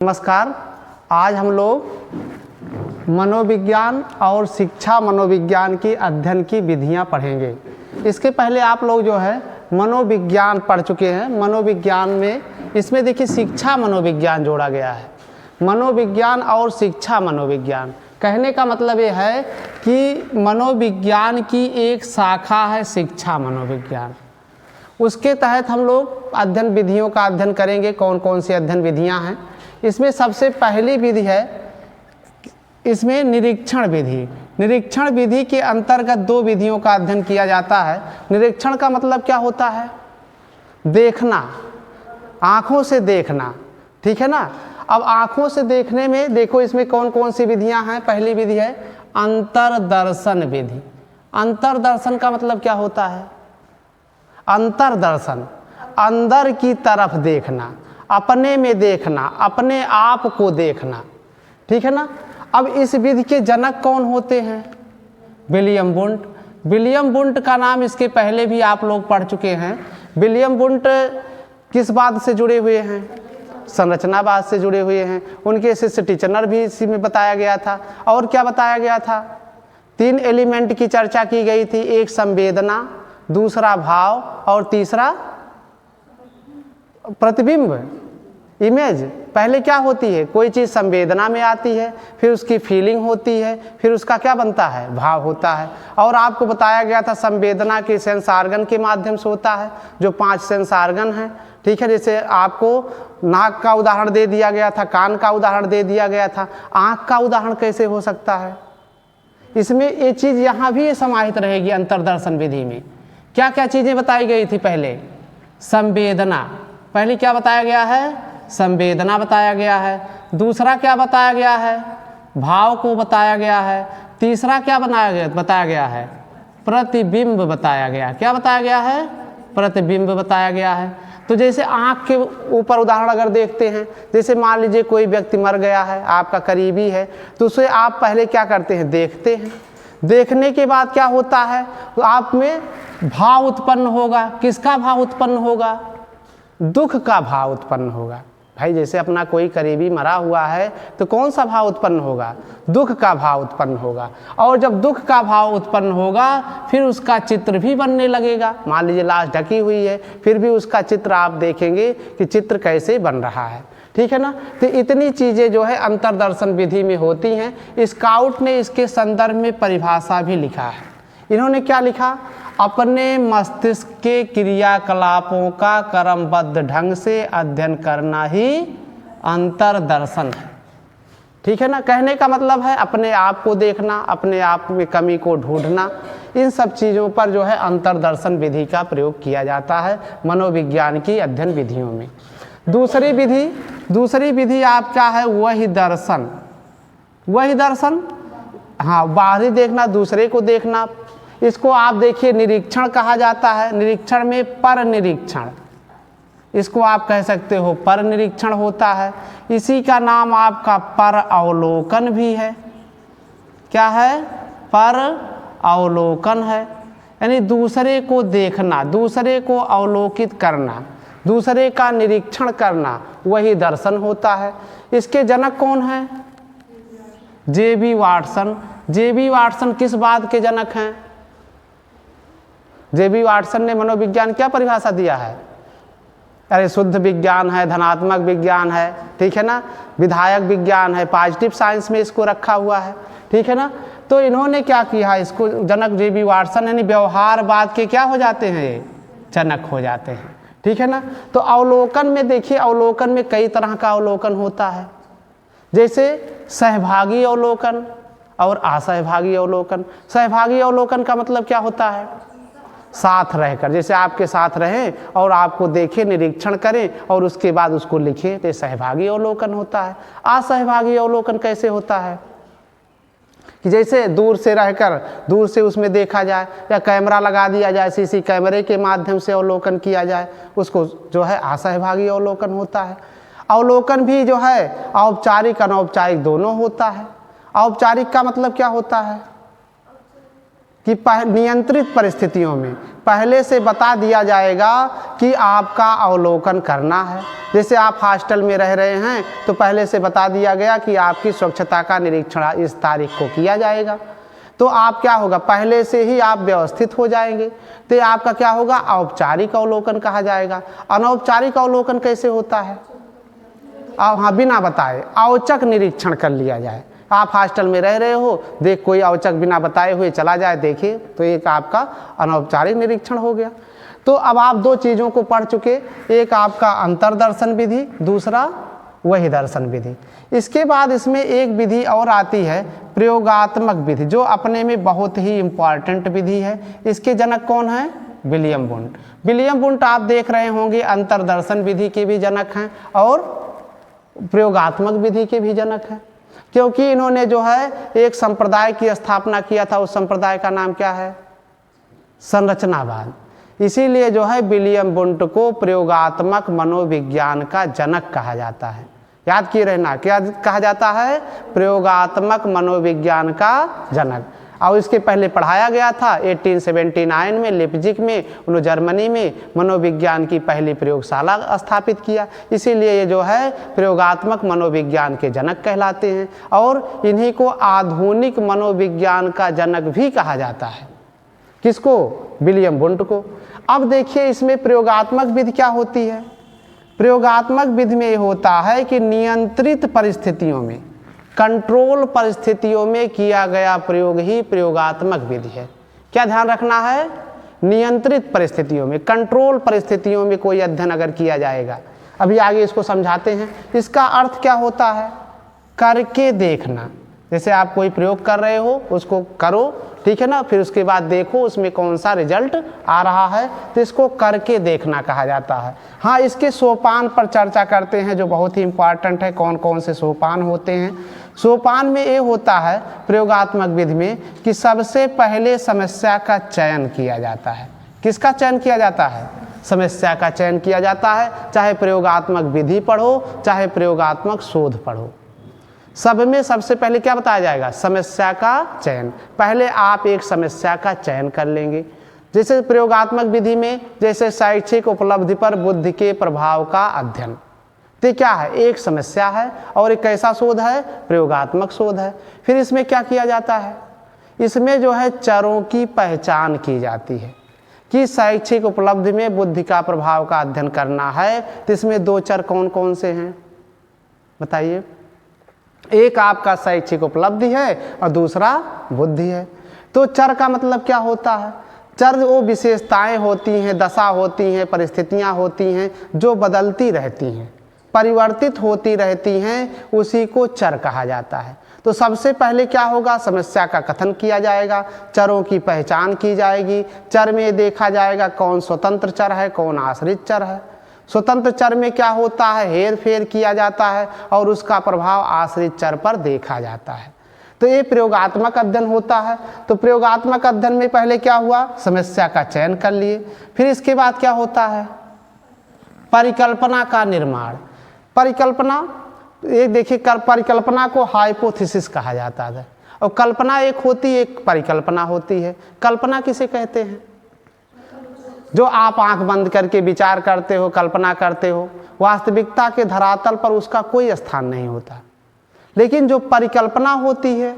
नमस्कार। आज हम लोग मनोविज्ञान और शिक्षा मनोविज्ञान की अध्ययन की विधियां पढ़ेंगे। इसके पहले आप लोग जो है मनोविज्ञान पढ़ चुके हैं। मनोविज्ञान में इसमें देखिए शिक्षा मनोविज्ञान जोड़ा गया है। मनोविज्ञान और शिक्षा मनोविज्ञान कहने का मतलब ये है कि मनोविज्ञान की एक शाखा है शिक्षा मनोविज्ञान। उसके तहत हम लोग अध्ययन विधियों का अध्ययन करेंगे। कौन कौन सी अध्ययन विधियां हैं? इसमें सबसे पहली विधि है इसमें निरीक्षण विधि। निरीक्षण विधि के अंतर्गत दो विधियों का अध्ययन किया जाता है। निरीक्षण का मतलब क्या होता है? देखना, आँखों से देखना, ठीक है ना। अब आँखों से देखने में देखो इसमें कौन कौन सी विधियां हैं। पहली विधि है अंतर्दर्शन विधि। अंतर्दर्शन का मतलब क्या होता है? अंतर्दर्शन, अंदर की तरफ देखना, अपने में देखना, अपने आप को देखना, ठीक है ना। अब इस विधि के जनक कौन होते हैं? William Wundt. विलियम वुंट का नाम इसके पहले भी आप लोग पढ़ चुके हैं। विलियम वुंट किस बात से जुड़े हुए हैं? संरचनावाद से जुड़े हुए हैं। उनके शिष्य टिचनर भी इसी में बताया गया था। और क्या बताया गया था? 3 एलिमेंट की चर्चा की गई थी। एक संवेदना, दूसरा भाव और तीसरा प्रतिबिंब, इमेज। पहले क्या होती है? कोई चीज़ संवेदना में आती है, फिर उसकी फीलिंग होती है, फिर उसका क्या बनता है? भाव होता है। और आपको बताया गया था संवेदना के सेंस आर्गन के माध्यम से होता है, जो 5 सेंस आर्गन हैं, ठीक है। जैसे आपको नाक का उदाहरण दे दिया गया था, कान का उदाहरण दे दिया गया था। आँख का उदाहरण कैसे हो सकता है? इसमें ये चीज़ यहाँ भी समाहित रहेगी। अंतर्दर्शन विधि में क्या क्या चीज़ें बताई गई थी? पहले संवेदना, पहले क्या बताया गया है? संवेदना बताया गया है। दूसरा क्या बताया गया है? भाव को बताया गया है। तीसरा क्या बताया गया है? प्रतिबिंब बताया गया। क्या बताया गया है? प्रतिबिंब बताया गया है। तो जैसे आँख के ऊपर उदाहरण अगर देखते हैं, जैसे मान लीजिए कोई व्यक्ति मर गया है, आपका करीबी है, तो उसे आप पहले क्या करते हैं? देखते हैं। देखने के बाद क्या होता है? तो आप में भाव उत्पन्न होगा। किसका भाव उत्पन्न होगा? दुख का भाव उत्पन्न होगा। भाई जैसे अपना कोई करीबी मरा हुआ है तो कौन सा भाव उत्पन्न होगा? दुख का भाव उत्पन्न होगा। और जब दुख का भाव उत्पन्न होगा फिर उसका चित्र भी बनने लगेगा। मान लीजिए लाश ढकी हुई है, फिर भी उसका चित्र आप देखेंगे कि चित्र कैसे बन रहा है, ठीक है ना। तो इतनी चीज़ें जो है अंतर्दर्शन विधि में होती हैं। स्काउट ने इसके संदर्भ में परिभाषा भी लिखा है। इन्होंने क्या लिखा? अपने मस्तिष्क के क्रियाकलापों का क्रमबद्ध ढंग से अध्ययन करना ही अंतर्दर्शन है, ठीक है ना। कहने का मतलब है अपने आप को देखना, अपने आप में कमी को ढूंढना। इन सब चीज़ों पर जो है अंतर्दर्शन विधि का प्रयोग किया जाता है मनोविज्ञान की अध्ययन विधियों में। दूसरी विधि आपका है वही दर्शन। वही दर्शन, हाँ, बाहरी देखना, दूसरे को देखना। इसको आप देखिए निरीक्षण कहा जाता है। निरीक्षण में पर निरीक्षण, इसको आप कह सकते हो पर निरीक्षण होता है। इसी का नाम आपका पर अवलोकन भी है। क्या है? पर अवलोकन है। यानी दूसरे को देखना, दूसरे को अवलोकित करना, दूसरे का निरीक्षण करना, वही दर्शन होता है। इसके जनक कौन है? जे.बी. वाटसन। जे.बी. वाटसन किस बात के जनक हैं? जे.बी. वाटसन ने मनोविज्ञान क्या परिभाषा दिया है? अरे शुद्ध विज्ञान है, धनात्मक विज्ञान है, ठीक है ना, विधायक विज्ञान है, पॉजिटिव साइंस में इसको रखा हुआ है, ठीक है ना। तो इन्होंने क्या किया? इसको जनक जे.बी. वाटसन यानी व्यवहारवाद के क्या हो जाते हैं? ये जनक हो जाते हैं, ठीक है ना। तो अवलोकन में देखिए, अवलोकन में कई तरह का अवलोकन होता है। जैसे सहभागी अवलोकन और असहभागी अवलोकन। सहभागी अवलोकन का मतलब क्या होता है? साथ रहकर, जैसे आपके साथ रहें और आपको देखें, निरीक्षण करें और उसके बाद उसको लिखें, तो सहभागी अवलोकन होता है। असहभागी अवलोकन कैसे होता है? कि जैसे दूर से रहकर दूर से उसमें देखा जाए, या कैमरा लगा दिया जाए, सीसी कैमरे के माध्यम से अवलोकन किया जाए, उसको जो है असहभागी अवलोकन होता है। अवलोकन भी जो है औपचारिक अनौपचारिक दोनों होता है। औपचारिक का मतलब क्या होता है? कि नियंत्रित परिस्थितियों में पहले से बता दिया जाएगा कि आपका अवलोकन करना है। जैसे आप हॉस्टल में रह रहे हैं तो पहले से बता दिया गया कि आपकी स्वच्छता का निरीक्षण इस तारीख को किया जाएगा, तो आप क्या होगा, पहले से ही आप व्यवस्थित हो जाएंगे। तो ये आपका क्या होगा, औपचारिक अवलोकन कहा जाएगा। अनौपचारिक अवलोकन कैसे होता है, हाँ बिना बताए औचक निरीक्षण कर लिया जाए। आप हॉस्टल में रह रहे हो, देख कोई औचक बिना बताए हुए चला जाए देखिए, तो एक आपका अनौपचारिक निरीक्षण हो गया। तो अब आप दो चीज़ों को पढ़ चुके, एक आपका अंतर्दर्शन विधि, दूसरा वही दर्शन विधि। इसके बाद इसमें एक विधि और आती है प्रयोगात्मक विधि, जो अपने में बहुत ही इम्पॉर्टेंट विधि है। इसके जनक कौन है, विलियम वुंड। विलियम वुंड आप देख रहे होंगे अंतर्दर्शन विधि के भी जनक हैं और प्रयोगात्मक विधि के भी जनक हैं, क्योंकि इन्होंने जो है एक संप्रदाय की स्थापना किया था। उस संप्रदाय का नाम क्या है, संरचनावाद। इसीलिए जो है विलियम वुंड को प्रयोगात्मक मनोविज्ञान का जनक कहा जाता है। याद किए रहना, क्या कहा जाता है, प्रयोगात्मक मनोविज्ञान का जनक। और इसके पहले पढ़ाया गया था 1879 में लिप्जिग में, उन्होंने जर्मनी में मनोविज्ञान की पहली प्रयोगशाला स्थापित किया। इसीलिए ये जो है प्रयोगात्मक मनोविज्ञान के जनक कहलाते हैं और इन्हीं को आधुनिक मनोविज्ञान का जनक भी कहा जाता है। किसको, विलियम वुंड को। अब देखिए इसमें प्रयोगात्मक विधि क्या होती है। प्रयोगात्मक विधि में होता है कि नियंत्रित परिस्थितियों में, कंट्रोल परिस्थितियों में किया गया प्रयोग ही प्रयोगात्मक विधि है। क्या ध्यान रखना है, नियंत्रित परिस्थितियों में, कंट्रोल परिस्थितियों में कोई अध्ययन अगर किया जाएगा। अभी आगे इसको समझाते हैं। इसका अर्थ क्या होता है, करके देखना। जैसे आप कोई प्रयोग कर रहे हो, उसको करो, ठीक है ना, फिर उसके बाद देखो उसमें कौन सा रिजल्ट आ रहा है, तो इसको करके देखना कहा जाता है। हाँ, इसके सोपान पर चर्चा करते हैं जो बहुत ही इम्पॉर्टेंट है। कौन कौन से सोपान होते हैं। सोपान में ये होता है प्रयोगात्मक विधि में कि सबसे पहले समस्या का चयन किया जाता है। किसका चयन किया जाता है, समस्या का चयन किया जाता है। चाहे प्रयोगात्मक विधि पढ़ो, चाहे प्रयोगात्मक शोध पढ़ो, सब में सबसे पहले क्या बताया जाएगा, समस्या का चयन। पहले आप एक समस्या का चयन कर लेंगे। जैसे प्रयोगात्मक विधि में, जैसे शैक्षिक उपलब्धि पर बुद्धि के प्रभाव का अध्ययन, तो क्या है, एक समस्या है और एक कैसा शोध है, प्रयोगात्मक शोध है। फिर इसमें क्या किया जाता है, इसमें जो है चरों की पहचान की जाती है कि शैक्षिक उपलब्धि में बुद्धि का प्रभाव का अध्ययन करना है, तो इसमें दो चर कौन कौन से हैं बताइए। एक आपका शैक्षिक उपलब्धि है और दूसरा बुद्धि है। तो चर का मतलब क्या होता है, चर वो विशेषताएं होती हैं, दशा होती हैं, परिस्थितियां होती हैं जो बदलती रहती हैं, परिवर्तित होती रहती हैं, उसी को चर कहा जाता है। तो सबसे पहले क्या होगा, समस्या का कथन किया जाएगा, चरों की पहचान की जाएगी। चर में देखा जाएगा कौन स्वतंत्र चर है, कौन आश्रित चर है। स्वतंत्र चर में क्या होता है, हेर फेर किया जाता है और उसका प्रभाव आश्रित चर पर देखा जाता है। तो ये प्रयोगात्मक अध्ययन होता है। तो प्रयोगात्मक अध्ययन में पहले क्या हुआ, समस्या का चयन कर लिए। फिर इसके बाद क्या होता है, परिकल्पना का निर्माण। परिकल्पना, ये देखिए परिकल्पना को हाइपोथेसिस कहा जाता है और कल्पना एक होती है, एक परिकल्पना होती है। कल्पना किसे कहते हैं, जो आप आंख बंद करके विचार करते हो, कल्पना करते हो, वास्तविकता के धरातल पर उसका कोई स्थान नहीं होता। लेकिन जो परिकल्पना होती है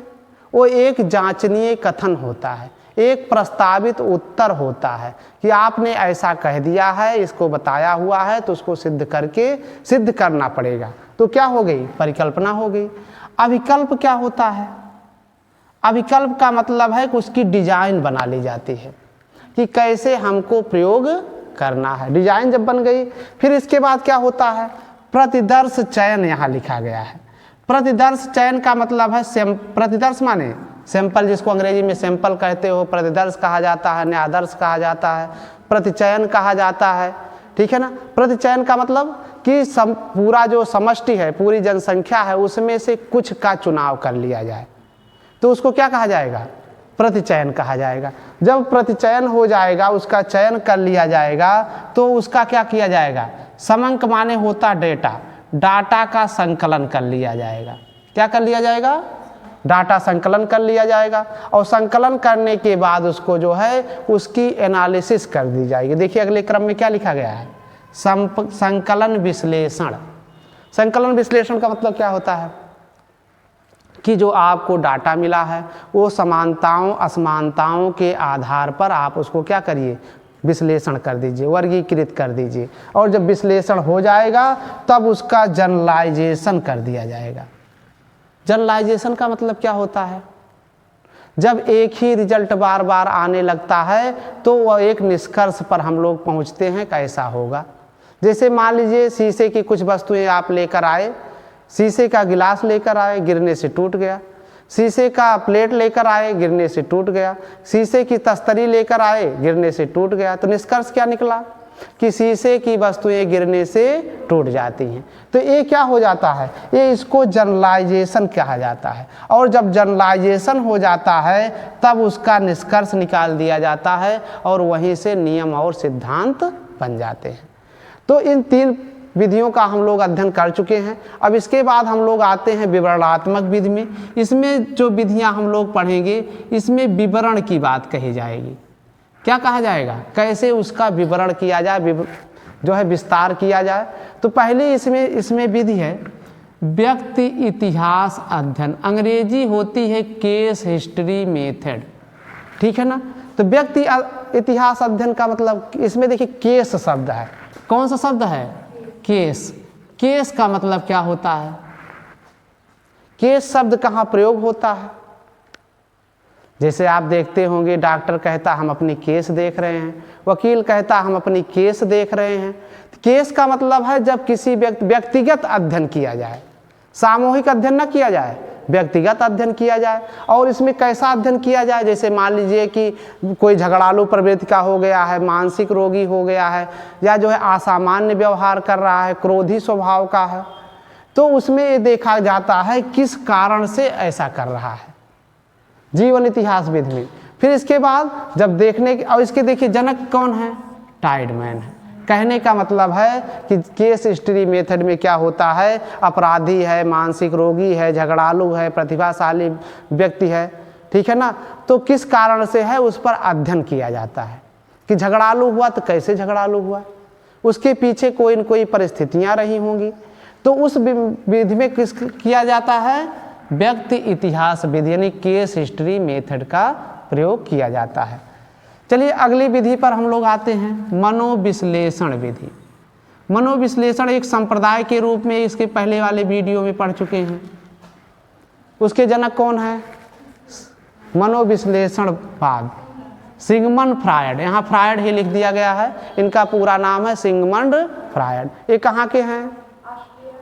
वो एक जांचनीय कथन होता है, एक प्रस्तावित उत्तर होता है कि आपने ऐसा कह दिया है, इसको बताया हुआ है, तो उसको सिद्ध करना पड़ेगा। तो क्या हो गई, परिकल्पना हो गई। अभिकल्प क्या होता है, अभिकल्प का मतलब है कि उसकी डिजाइन बना ली जाती है कि कैसे हमको प्रयोग करना है। डिजाइन जब बन गई, फिर इसके बाद क्या होता है, प्रतिदर्श चयन यहाँ लिखा गया है। प्रतिदर्श चयन का मतलब है प्रतिदर्श माने सैंपल, जिसको अंग्रेजी में सैंपल कहते हो, प्रतिदर्श कहा जाता है, न्यायादर्श कहा जाता है, प्रतिचयन कहा जाता है, ठीक है ना। प्रतिचयन का मतलब कि पूरा जो समष्टि है, पूरी जनसंख्या है, उसमें से कुछ का चुनाव कर लिया जाए, तो उसको क्या कहा जाएगा, प्रतिचयन कहा जाएगा। जब प्रतिचयन हो जाएगा, उसका चयन कर लिया जाएगा, तो उसका क्या किया जाएगा, समंक माने होता डेटा, डाटा का संकलन कर लिया जाएगा। क्या कर लिया जाएगा, डाटा संकलन कर लिया जाएगा और संकलन करने के बाद उसको जो है उसकी एनालिसिस कर दी जाएगी। देखिए अगले क्रम में क्या लिखा गया है, संकलन विश्लेषण। संकलन विश्लेषण का मतलब क्या होता है कि जो आपको डाटा मिला है वो समानताओं असमानताओं के आधार पर आप उसको क्या करिए, विश्लेषण कर दीजिए, वर्गीकृत कर दीजिए, और जब विश्लेषण हो जाएगा तब उसका जनरलाइजेशन कर दिया जाएगा। जनरलाइजेशन का मतलब क्या होता है, जब एक ही रिजल्ट बार बार आने लगता है तो वह एक निष्कर्ष पर हम लोग पहुंचते हैं कैसा होगा। जैसे मान लीजिए शीशे की कुछ वस्तुएं आप लेकर आए, शीशे का गिलास लेकर आए, गिरने से टूट गया, शीशे का प्लेट लेकर आए, गिरने से टूट गया, शीशे की तस्तरी लेकर आए, गिरने से टूट गया, तो निष्कर्ष क्या निकला कि शीशे की वस्तुएं गिरने से टूट जाती हैं। तो ये क्या हो जाता है, ये इसको जनरलाइजेशन कहा जाता है, और जब जनरलाइजेशन हो जाता है तब उसका निष्कर्ष निकाल दिया जाता है और वहीं से नियम और सिद्धांत बन जाते हैं। तो इन 3 विधियों का हम लोग अध्ययन कर चुके हैं। अब इसके बाद हम लोग आते हैं विवरणात्मक विधि में। इसमें जो विधियां हम लोग पढ़ेंगे इसमें विवरण की बात कही जाएगी। क्या कहा जाएगा, कैसे उसका विवरण किया जाए, जो है विस्तार किया जाए। तो पहले इसमें विधि है व्यक्ति इतिहास अध्ययन, अंग्रेजी होती है केस हिस्ट्री मेथड, ठीक है ना। तो व्यक्ति इतिहास अध्ययन का मतलब इसमें देखिए केस शब्द है। कौन सा शब्द है, केस। केस का मतलब क्या होता है, केस शब्द कहाँ प्रयोग होता है। जैसे आप देखते होंगे डॉक्टर कहता हम अपनी केस देख रहे हैं, वकील कहता हम अपनी केस देख रहे हैं। केस का मतलब है जब किसी व्यक्तिगत अध्ययन किया जाए, सामूहिक अध्ययन न किया जाए, व्यक्तिगत अध्ययन किया जाए। और इसमें कैसा अध्ययन किया जाए, जैसे मान लीजिए कि कोई झगड़ालू प्रवृत्ति का हो गया है, मानसिक रोगी हो गया है, या जो है असामान्य व्यवहार कर रहा है, क्रोधी स्वभाव का है, तो उसमें ये देखा जाता है किस कारण से ऐसा कर रहा है, जीवन इतिहास विधि में। फिर इसके बाद जब देखने के, और इसके देखिए जनक कौन है, टाइडमैन है। कहने का मतलब है कि केस हिस्ट्री मेथड में क्या होता है, अपराधी है, मानसिक रोगी है, झगड़ालू है, प्रतिभाशाली व्यक्ति है, ठीक है ना। तो किस कारण से है उस पर अध्ययन किया जाता है कि झगड़ालू हुआ तो कैसे झगड़ालू हुआ, उसके पीछे कोई न कोई परिस्थितियां रही होंगी। तो उस विधि में किस किया जाता है, व्यक्ति इतिहास विधि यानी केस हिस्ट्री मेथड का प्रयोग किया जाता है। चलिए अगली विधि पर हम लोग आते हैं, मनोविश्लेषण विधि। मनोविश्लेषण एक संप्रदाय के रूप में इसके पहले वाले वीडियो में पढ़ चुके हैं। उसके जनक कौन है, मनोविश्लेषणवाद, सिगमंड फ्रायड। यहाँ फ्रायड ही लिख दिया गया है, इनका पूरा नाम है सिगमंड फ्रायड। ये कहाँ के हैं,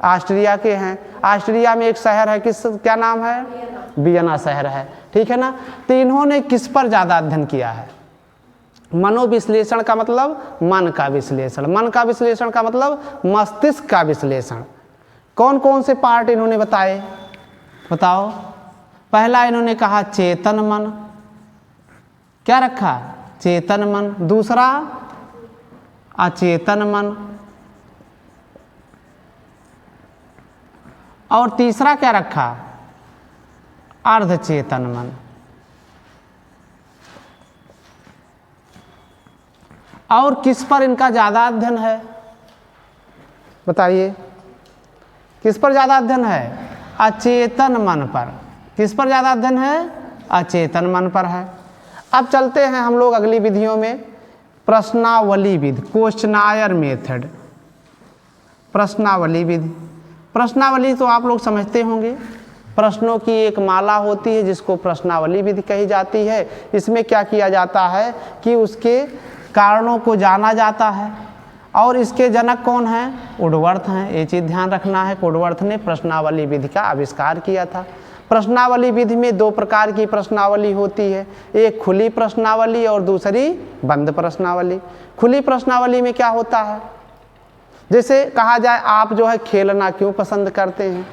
ऑस्ट्रिया के हैं। ऑस्ट्रिया में एक शहर है, क्या नाम है, वियना शहर है, ठीक है ना। तो इन्होंने किस पर ज़्यादा अध्ययन किया है, मनोविश्लेषण का मतलब मन का विश्लेषण, मन का विश्लेषण का मतलब मस्तिष्क का विश्लेषण। कौन कौन से पार्ट इन्होंने बताए, बताओ। पहला इन्होंने कहा चेतन मन, क्या रखा, चेतन मन। दूसरा अचेतन मन, और तीसरा क्या रखा, अर्धचेतन मन। और किस पर इनका ज़्यादा अध्ययन है, बताइए किस पर ज़्यादा अध्ययन है, अचेतन मन पर। किस पर ज़्यादा अध्ययन है, अचेतन मन पर है। अब चलते हैं हम लोग अगली विधियों में, प्रश्नावली विधि, क्वेश्चनायर मेथड। प्रश्नावली विधि, प्रश्नावली तो आप लोग समझते होंगे, प्रश्नों की एक माला होती है जिसको प्रश्नावली विधि कही जाती है। इसमें क्या किया जाता है कि उसके कारणों को जाना जाता है, और इसके जनक कौन हैं, वुडवर्थ हैं। ये चीज़ ध्यान रखना है, वुडवर्थ ने प्रश्नावली विधि का आविष्कार किया था। प्रश्नावली विधि में 2 प्रकार की प्रश्नावली होती है, एक खुली प्रश्नावली और दूसरी बंद प्रश्नावली। खुली प्रश्नावली में क्या होता है, जैसे कहा जाए आप जो है खेलना क्यों पसंद करते हैं,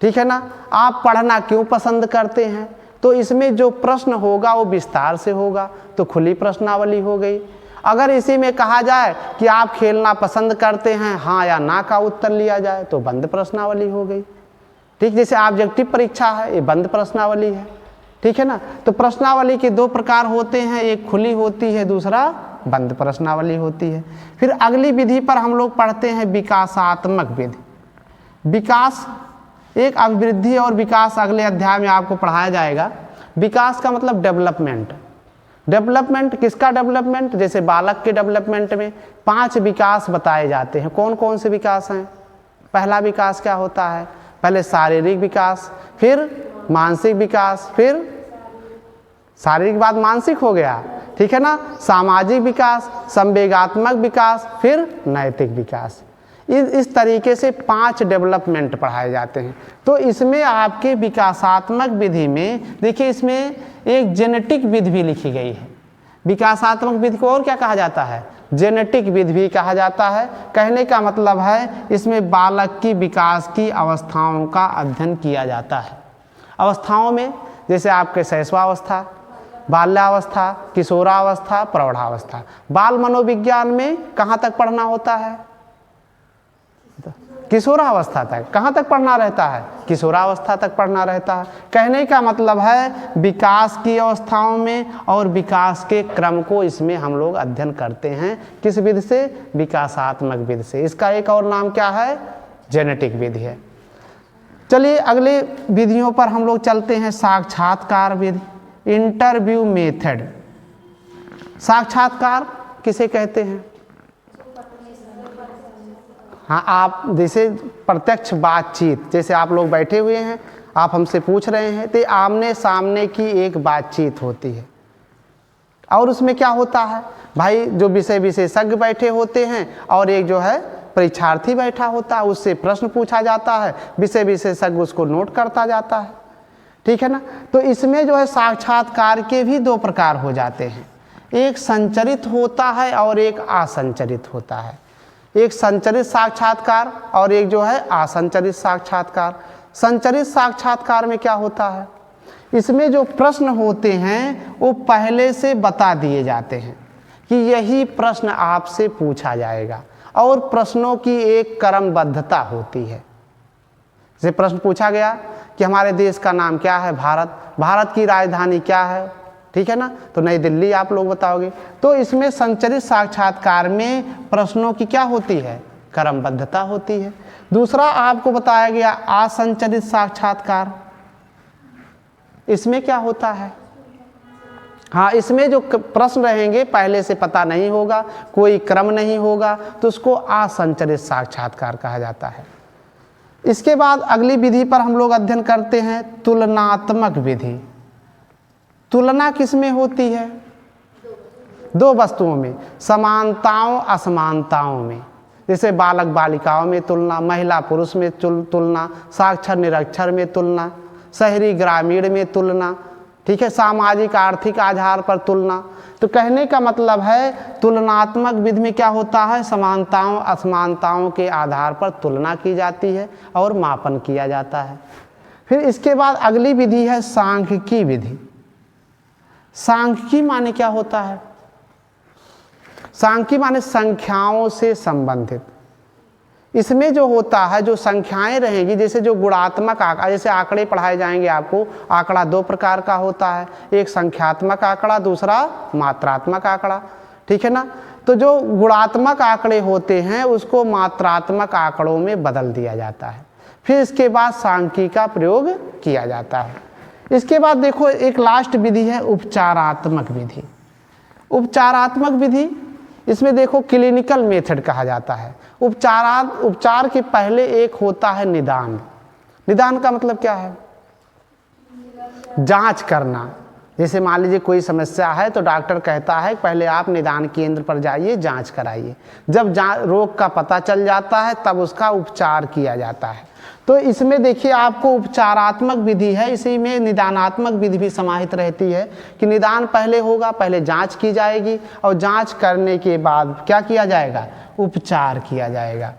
ठीक है ना, आप पढ़ना क्यों पसंद करते हैं, तो इसमें जो प्रश्न होगा वो विस्तार से होगा, तो खुली प्रश्नावली हो गई। अगर इसी में कहा जाए कि आप खेलना पसंद करते हैं, हाँ या ना का उत्तर लिया जाए, तो बंद प्रश्नावली हो गई। ठीक, जैसे ऑब्जेक्टिव परीक्षा है, ये बंद प्रश्नावली है, ठीक है ना। तो प्रश्नावली के दो प्रकार होते हैं, एक खुली होती है, दूसरा बंद प्रश्नावली होती है। फिर अगली विधि पर हम लोग पढ़ते हैं विकासात्मक विधि। विकास, एक अभिवृद्धि और विकास अगले अध्याय में आपको पढ़ाया जाएगा। विकास का मतलब डेवलपमेंट। डेवलपमेंट किसका डेवलपमेंट? जैसे बालक के डेवलपमेंट में 5 विकास बताए जाते हैं। कौन कौन से विकास हैं? पहला विकास क्या होता है? पहले शारीरिक विकास, फिर मानसिक विकास, फिर शारीरिक बाद मानसिक हो गया, ठीक है ना, सामाजिक विकास, संवेगात्मक विकास, फिर नैतिक विकास। इस तरीके से 5 डेवलपमेंट पढ़ाए जाते हैं। तो इसमें आपके विकासात्मक विधि में देखिए, इसमें एक जेनेटिक विधि भी लिखी गई है। विकासात्मक विधि को और क्या कहा जाता है? जेनेटिक विधि भी कहा जाता है। कहने का मतलब है इसमें बालक की विकास की अवस्थाओं का अध्ययन किया जाता है। अवस्थाओं में जैसे आपके शैशवावस्था, बाल्यावस्था, किशोरावस्था, प्रौढ़ावस्था। बाल मनोविज्ञान में कहाँ तक पढ़ना होता है? किशोरावस्था तक। कहाँ तक पढ़ना रहता है? किशोरावस्था तक पढ़ना रहता है। कहने का मतलब है विकास की अवस्थाओं में और विकास के क्रम को इसमें हम लोग अध्ययन करते हैं। किस विधि से? विकासात्मक विधि से। इसका एक और नाम क्या है? जेनेटिक विधि है। चलिए अगले विधियों पर हम लोग चलते हैं। साक्षात्कार विधि, इंटरव्यू मेथड। साक्षात्कार किसे कहते हैं? हाँ, आप जैसे प्रत्यक्ष बातचीत, जैसे आप लोग बैठे हुए हैं, आप हमसे पूछ रहे हैं, तो आमने सामने की एक बातचीत होती है। और उसमें क्या होता है भाई, जो विषय विशेषज्ञ बैठे होते हैं और एक जो है परीक्षार्थी बैठा होता है, उससे प्रश्न पूछा जाता है, विषय विशेषज्ञ उसको नोट करता जाता है, ठीक है ना। तो इसमें जो है साक्षात्कार के भी 2 प्रकार हो जाते हैं। एक संचरित होता है और एक असंचरित होता है। एक संचरित साक्षात्कार और एक जो है असंचरित साक्षात्कार। संचरित साक्षात्कार में क्या होता है? इसमें जो प्रश्न होते हैं वो पहले से बता दिए जाते हैं कि यही प्रश्न आपसे पूछा जाएगा और प्रश्नों की एक क्रमबद्धता होती है। जैसे प्रश्न पूछा गया कि हमारे देश का नाम क्या है? भारत। भारत की राजधानी क्या है? ठीक है ना, तो नई दिल्ली आप लोग बताओगे। तो इसमें संचरित साक्षात्कार में प्रश्नों की क्या होती है? क्रमबद्धता होती है। दूसरा आपको बताया गया असंचरित साक्षात्कार। इसमें क्या होता है? हाँ, इसमें जो प्रश्न रहेंगे पहले से पता नहीं होगा, कोई क्रम नहीं होगा, तो उसको असंचरित साक्षात्कार कहा जाता है। इसके बाद अगली विधि पर हम लोग अध्ययन करते हैं तुलनात्मक विधि। तुलना किस में होती है? 2 वस्तुओं में, समानताओं असमानताओं में। जैसे बालक बालिकाओं में तुलना, महिला पुरुष में तुलना, साक्षर निरक्षर में तुलना, शहरी ग्रामीण में तुलना, ठीक है, सामाजिक आर्थिक आधार पर तुलना। तो कहने का मतलब है तुलनात्मक विधि में क्या होता है? समानताओं असमानताओं के आधार पर तुलना की जाती है और मापन किया जाता है। फिर इसके बाद अगली विधि है सांख्यिकी विधि। सांख्यिकी माने क्या होता है? सांख्यिकी माने संख्याओं से संबंधित। इसमें जो होता है, जो संख्याएं रहेंगी, जैसे जो गुणात्मक आंकड़ा, जैसे आंकड़े पढ़ाए जाएंगे आपको, आंकड़ा 2 प्रकार का होता है, एक संख्यात्मक आंकड़ा, दूसरा मात्रात्मक आंकड़ा, ठीक है ना। तो जो गुणात्मक आंकड़े होते हैं उसको मात्रात्मक आंकड़ों में बदल दिया जाता है। फिर इसके बाद सांख्यिकी का प्रयोग किया जाता है। इसके बाद देखो एक लास्ट विधि है उपचारात्मक विधि। उपचारात्मक विधि, इसमें देखो क्लिनिकल मेथड कहा जाता है। उपचार के पहले एक होता है निदान। निदान का मतलब क्या है? जांच करना। जैसे मान लीजिए कोई समस्या है तो डॉक्टर कहता है पहले आप निदान केंद्र पर जाइए, जांच कराइए। जब रोग का पता चल जाता है तब उसका उपचार किया जाता है। तो इसमें देखिए आपको उपचारात्मक विधि है, इसी में निदानात्मक विधि भी समाहित रहती है कि निदान पहले होगा, पहले जांच की जाएगी और जांच करने के बाद क्या किया जाएगा? उपचार किया जाएगा।